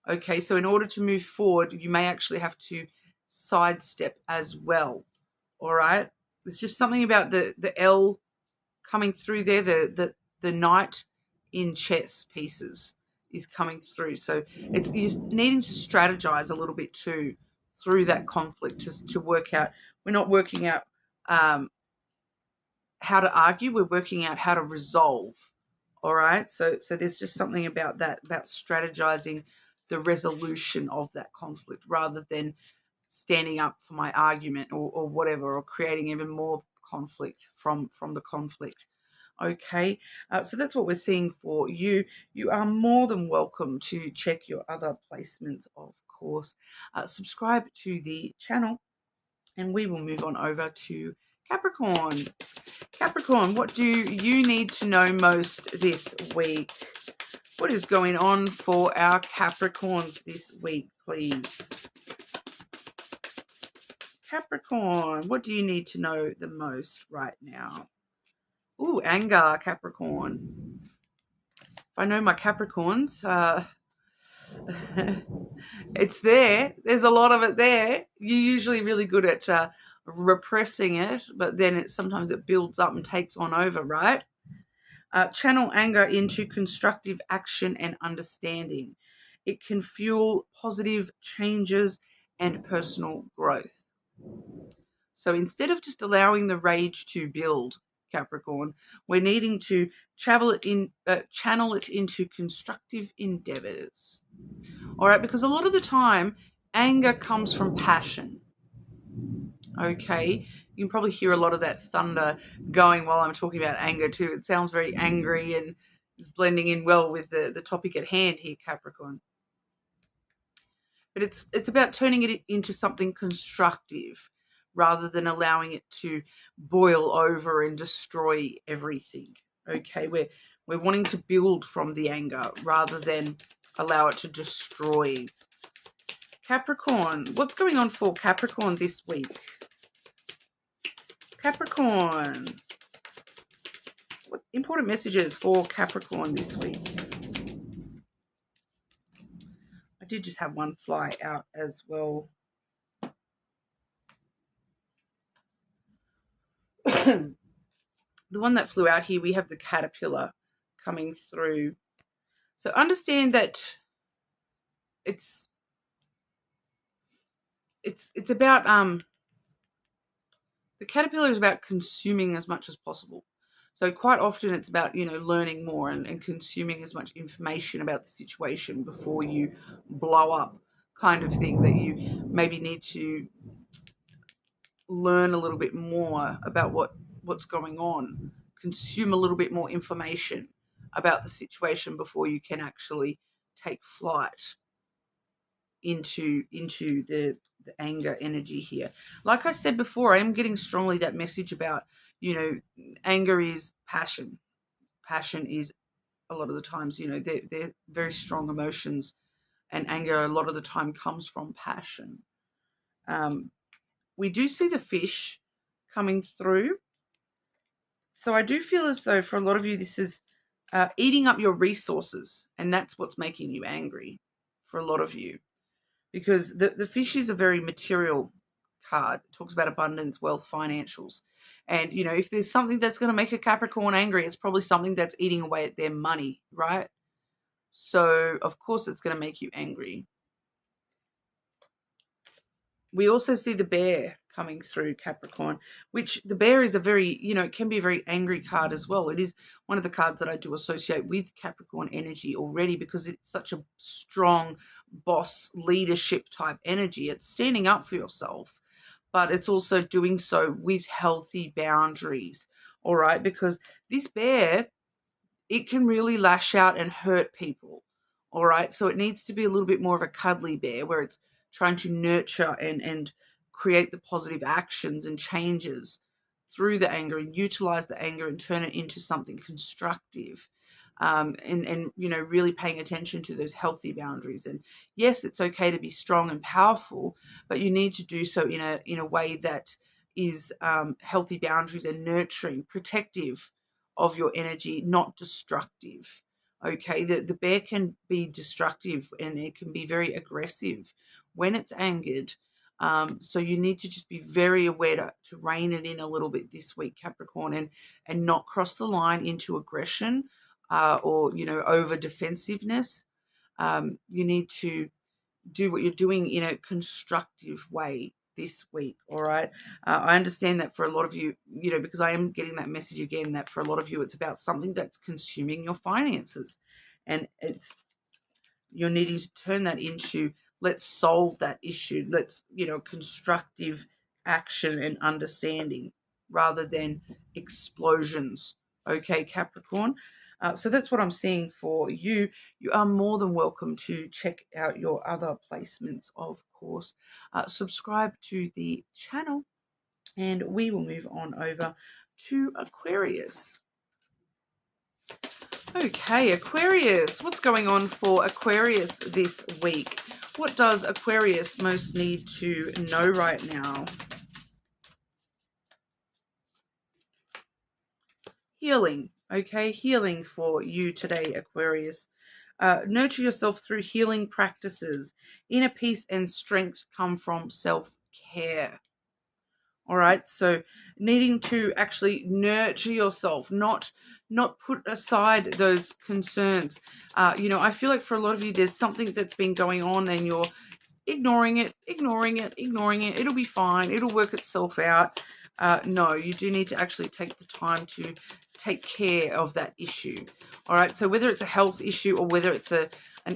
Okay, so in order to move forward, you may actually have to sidestep as well. All right, there's just something about the L coming through there, the knight in chess pieces is coming through. So it's you're needing to strategize a little bit too through that conflict to work out. We're not working out how to argue. We're working out how to resolve. All right. So there's just something about that, about strategizing the resolution of that conflict rather than standing up for my argument or whatever, or creating even more conflict from the conflict. Okay, so that's what we're seeing for you. You are more than welcome to check your other placements, of course. Subscribe to the channel, and we will move on over to Capricorn. Capricorn, what do you need to know most this week? What is going on for our Capricorns this week, please? Capricorn, what do you need to know the most right now? Ooh, anger, Capricorn. If I know my Capricorns, it's there. There's a lot of it there. You're usually really good at repressing it, but then sometimes it builds up and takes on over, right? Channel anger into constructive action and understanding. It can fuel positive changes and personal growth. So instead of just allowing the rage to build, Capricorn, we're needing to channel it into constructive endeavors. All right, because a lot of the time, anger comes from passion. Okay, you can probably hear a lot of that thunder going while I'm talking about anger too. It sounds very angry and is blending in well with the topic at hand here, Capricorn. But it's about turning it into something constructive rather than allowing it to boil over and destroy everything. Okay, we're wanting to build from the anger rather than allow it to destroy. Capricorn, what's going on for Capricorn this week? Capricorn, what important messages for Capricorn this week? I did just have one fly out as well. The one that flew out here, we have the caterpillar coming through. So understand that it's about the caterpillar is about consuming as much as possible. So quite often it's about, learning more and consuming as much information about the situation before you blow up, kind of thing, that you maybe need to learn a little bit more about what's going on, consume a little bit more information about the situation before you can actually take flight into the anger energy here. Like I said before, I am getting strongly that message about, anger is passion. Passion is a lot of the times, they're very strong emotions, and anger a lot of the time comes from passion. We do see the fish coming through. So I do feel as though for a lot of you, this is eating up your resources, and that's what's making you angry for a lot of you. Because the fish is a very material card. It talks about abundance, wealth, financials. And, if there's something that's going to make a Capricorn angry, it's probably something that's eating away at their money, right? So, of course, it's going to make you angry. We also see the bear coming through, Capricorn, which the bear is a very, it can be a very angry card as well. It is one of the cards that I do associate with Capricorn energy already because it's such a strong boss leadership type energy. It's standing up for yourself, but it's also doing so with healthy boundaries, all right? Because this bear, it can really lash out and hurt people, all right? So it needs to be a little bit more of a cuddly bear where it's trying to nurture and create the positive actions and changes through the anger and utilize the anger and turn it into something constructive. And really paying attention to those healthy boundaries. And yes, it's okay to be strong and powerful, but you need to do so in a way that is healthy boundaries and nurturing, protective of your energy, not destructive. Okay, the bear can be destructive and it can be very aggressive when it's angered. So you need to just be very aware to rein it in a little bit this week, Capricorn, and not cross the line into aggression or over defensiveness. You need to do what you're doing in a constructive way this week, all right? I understand that for a lot of you, because I am getting that message again, that for a lot of you, it's about something that's consuming your finances. And you're needing to turn that into, let's solve that issue. Let's, constructive action and understanding rather than explosions Okay, Capricorn. So that's what I'm seeing for you. You are more than welcome to check out your other placements, of course. Subscribe to the channel, and we will move on over to Aquarius. Okay, Aquarius. What's going on for Aquarius this week? What does Aquarius most need to know right now? Healing. Okay, healing for you today, Aquarius. Nurture yourself through healing practices. Inner peace and strength come from self-care. All right, so needing to actually nurture yourself, not put aside those concerns. I feel like for a lot of you, there's something that's been going on and you're ignoring it. It'll be fine. It'll work itself out. No, you do need to actually take the time to take care of that issue. All right, so whether it's a health issue or whether it's an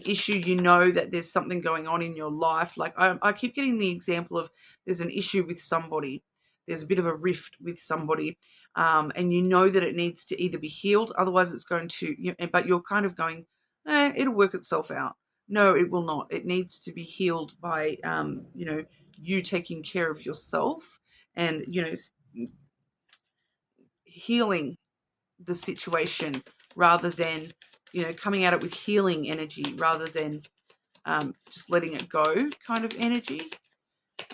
issue, that there's something going on in your life. Like I keep getting the example of there's an issue with somebody. There's a bit of a rift with somebody, and that it needs to either be healed, otherwise it's going to, but you're kind of going, it'll work itself out. No, it will not. It needs to be healed by, you taking care of yourself and, healing the situation rather than, coming at it with healing energy rather than just letting it go kind of energy.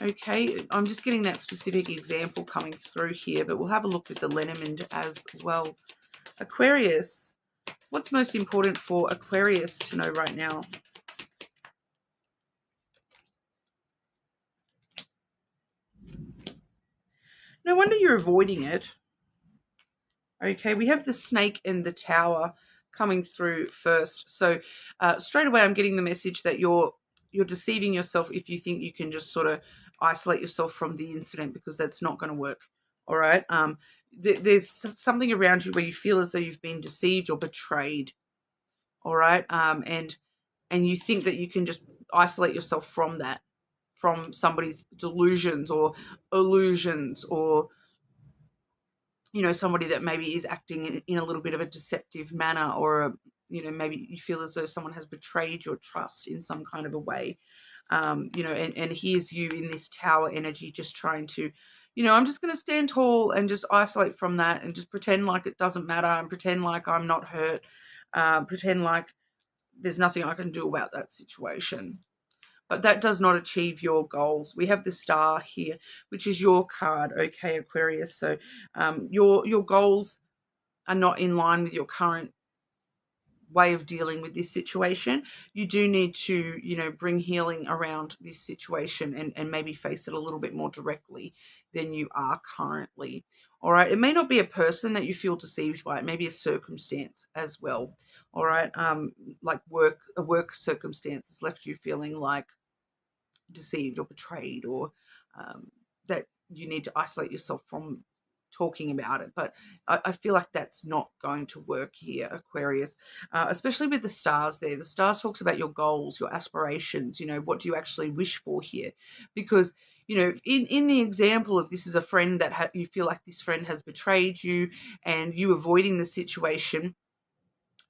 Okay, I'm just getting that specific example coming through here, but we'll have a look at the lenormand as well. Aquarius, what's most important for Aquarius to know right now? No wonder you're avoiding it. Okay, we have the snake and the tower coming through first. So straight away I'm getting the message that you're deceiving yourself if you think you can just sort of isolate yourself from the incident, because that's not going to work. All right. There's something around you where you feel as though you've been deceived or betrayed. All right. And you think that you can just isolate yourself from that, from somebody's delusions or illusions, or somebody that maybe is acting in a little bit of a deceptive manner, or maybe you feel as though someone has betrayed your trust in some kind of a way. And here's you in this tower energy just trying to, I'm just going to stand tall and just isolate from that and just pretend like it doesn't matter and pretend like I'm not hurt, pretend like there's nothing I can do about that situation. But that does not achieve your goals. We have the star here, which is your card, okay, Aquarius. So your goals are not in line with your current way of dealing with this situation. You do need to, bring healing around this situation and maybe face it a little bit more directly than you are currently. All right. It may not be a person that you feel deceived by. It may be a circumstance as well. All right. Like a work circumstance has left you feeling like deceived or betrayed, or that you need to isolate yourself from talking about it. But I feel like that's not going to work here, Aquarius, especially with the stars there. The stars talks about your goals, your aspirations, what do you actually wish for here? Because, in the example of this is a friend that you feel like this friend has betrayed you and you avoiding the situation,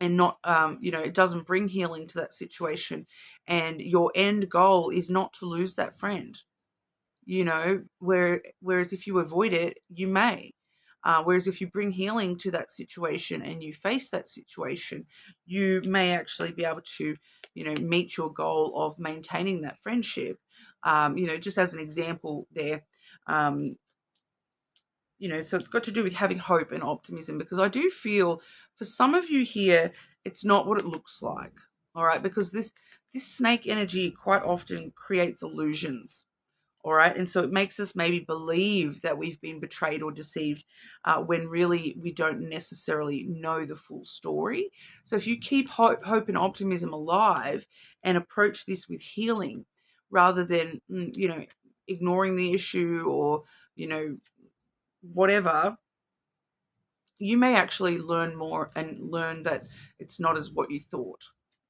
and not, it doesn't bring healing to that situation. And your end goal is not to lose that friend, whereas if you avoid it, you may. Whereas if you bring healing to that situation and you face that situation, you may actually be able to, meet your goal of maintaining that friendship. Just as an example there, so it's got to do with having hope and optimism, because I do feel for some of you here, it's not what it looks like. All right. Because this snake energy quite often creates illusions. All right. And so it makes us maybe believe that we've been betrayed or deceived when really we don't necessarily know the full story. So if you keep hope and optimism alive and approach this with healing rather than, ignoring the issue or, whatever, you may actually learn more and learn that it's not as what you thought.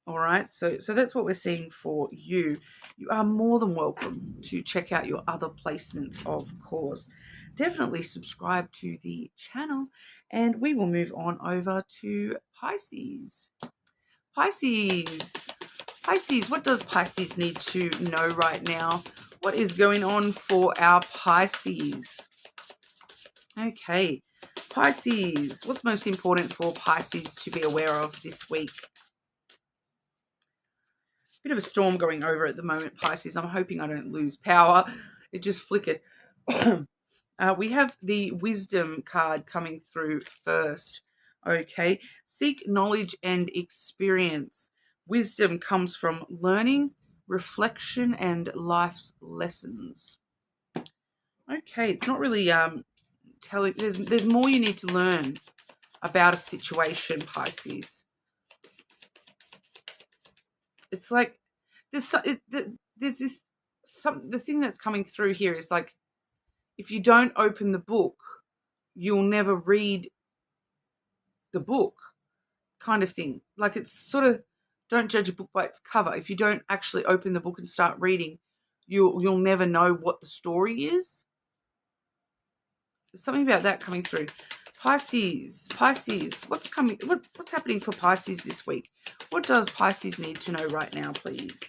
All right, so that's what we're seeing for you. You are more than welcome to check out your other placements, of course. Definitely subscribe to the channel, and we will move on over to Pisces. Pisces. Pisces, what does Pisces need to know right now? What is going on for our Pisces? Okay, Pisces, what's most important for Pisces to be aware of this week? Bit of a storm going over at the moment, Pisces. I'm hoping I don't lose power. It just flickered. We have the wisdom card coming through first. Okay. Seek knowledge and experience. Wisdom comes from learning, reflection, and life's lessons. Okay. It's not really telling. There's more you need to learn about a situation, Pisces. It's like there's this the thing that's coming through here is like, if you don't open the book, you'll never read the book, kind of thing. Like, it's sort of, don't judge a book by its cover. If you don't actually open the book and start reading, you'll never know what the story is. There's something about that coming through. Pisces, what's happening for Pisces this week? What does Pisces need to know right now, please?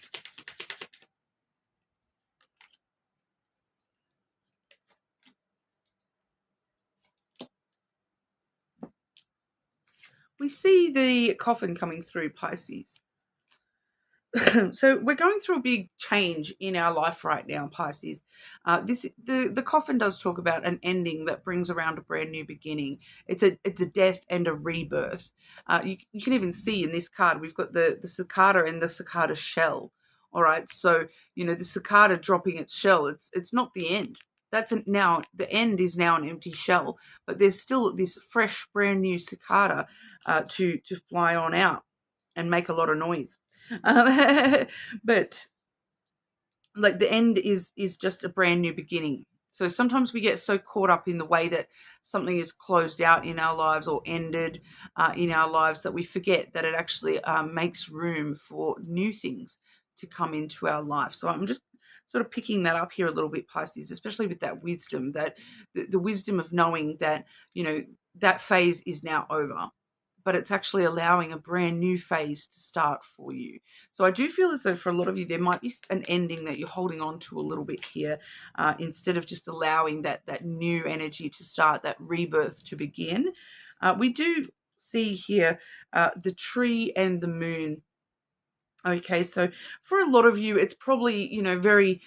We see the coffin coming through, Pisces. So we're going through a big change in our life right now, Pisces. The coffin does talk about an ending that brings around a brand new beginning. It's a death and a rebirth. You can even see in this card we've got the cicada and the cicada shell. All right, so the cicada dropping its shell. It's not the end. Now the end is now an empty shell, but there's still this fresh, brand new cicada to fly on out and make a lot of noise. But like, the end is just a brand new beginning. So sometimes we get so caught up in the way that something is closed out in our lives or ended in our lives that we forget that it actually makes room for new things to come into our life. So I'm just sort of picking that up here a little bit, Pisces, especially with that wisdom, that the wisdom of knowing that, that phase is now over, but it's actually allowing a brand new phase to start for you. So I do feel as though for a lot of you, there might be an ending that you're holding on to a little bit here, instead of just allowing that new energy to start, that rebirth to begin. We do see here the tree and the moon. Okay, so for a lot of you, it's probably, very,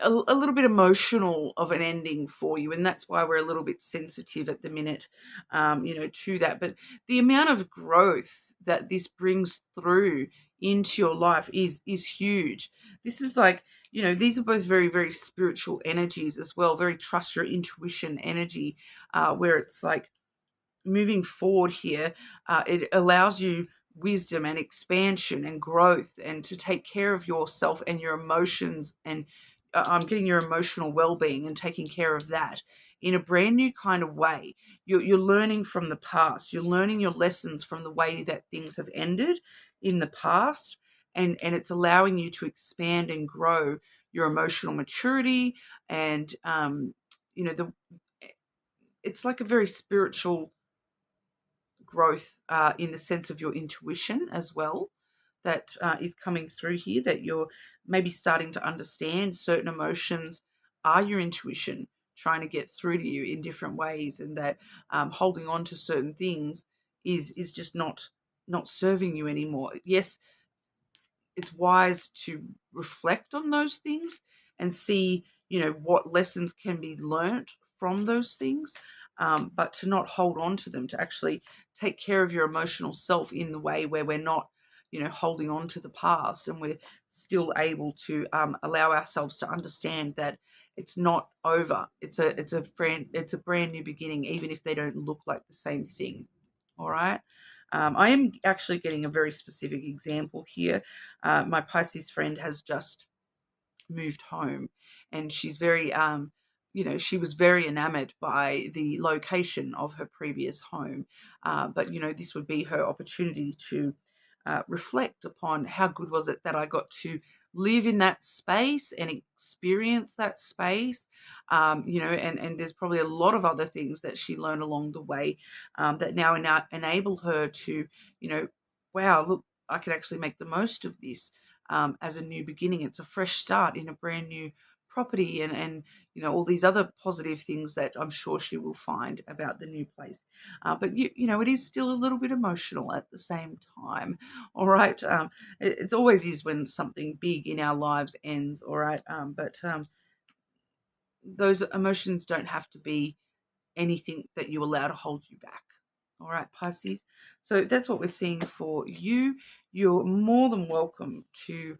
a little bit emotional of an ending for you, and that's why we're a little bit sensitive at the minute, to that. But the amount of growth that this brings through into your life is huge. This is like, these are both very, very spiritual energies as well, very trust your intuition energy, where it's like, moving forward here, it allows you wisdom and expansion and growth, and to take care of yourself and your emotions, and I'm getting your emotional well-being and taking care of that in a brand new kind of way. You're learning from the past. You're learning your lessons from the way that things have ended in the past, and it's allowing you to expand and grow your emotional maturity, and it's like a very spiritual growth, in the sense of your intuition as well, that is coming through here, that you're maybe starting to understand certain emotions are your intuition trying to get through to you in different ways, and that holding on to certain things is just not serving you anymore. Yes, it's wise to reflect on those things and see, what lessons can be learnt from those things, but to not hold on to them, to actually take care of your emotional self in the way where we're not, holding on to the past, and we're still able to allow ourselves to understand that it's not over. It's a brand new beginning, even if they don't look like the same thing. All right. I am actually getting a very specific example here. My Pisces friend has just moved home, and she's very, she was very enamored by the location of her previous home. But, this would be her opportunity to reflect upon how good was it that I got to live in that space and experience that space. You know, and there's probably a lot of other things that she learned along the way that now enable her to, you know, wow, look, I could actually make the most of this as a new beginning. It's a fresh start in a brand new property, and you know, all these other positive things that I'm sure she will find about the new place. But you know, it is still a little bit emotional at the same time. All right, it always is when something big in our lives ends. All right, but those emotions don't have to be anything that you allow to hold you back. All right, Pisces. So that's what we're seeing for you. You're more than welcome to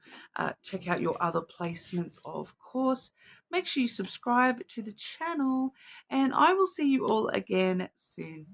check out your other placements, of course. Make sure you subscribe to the channel, and I will see you all again soon.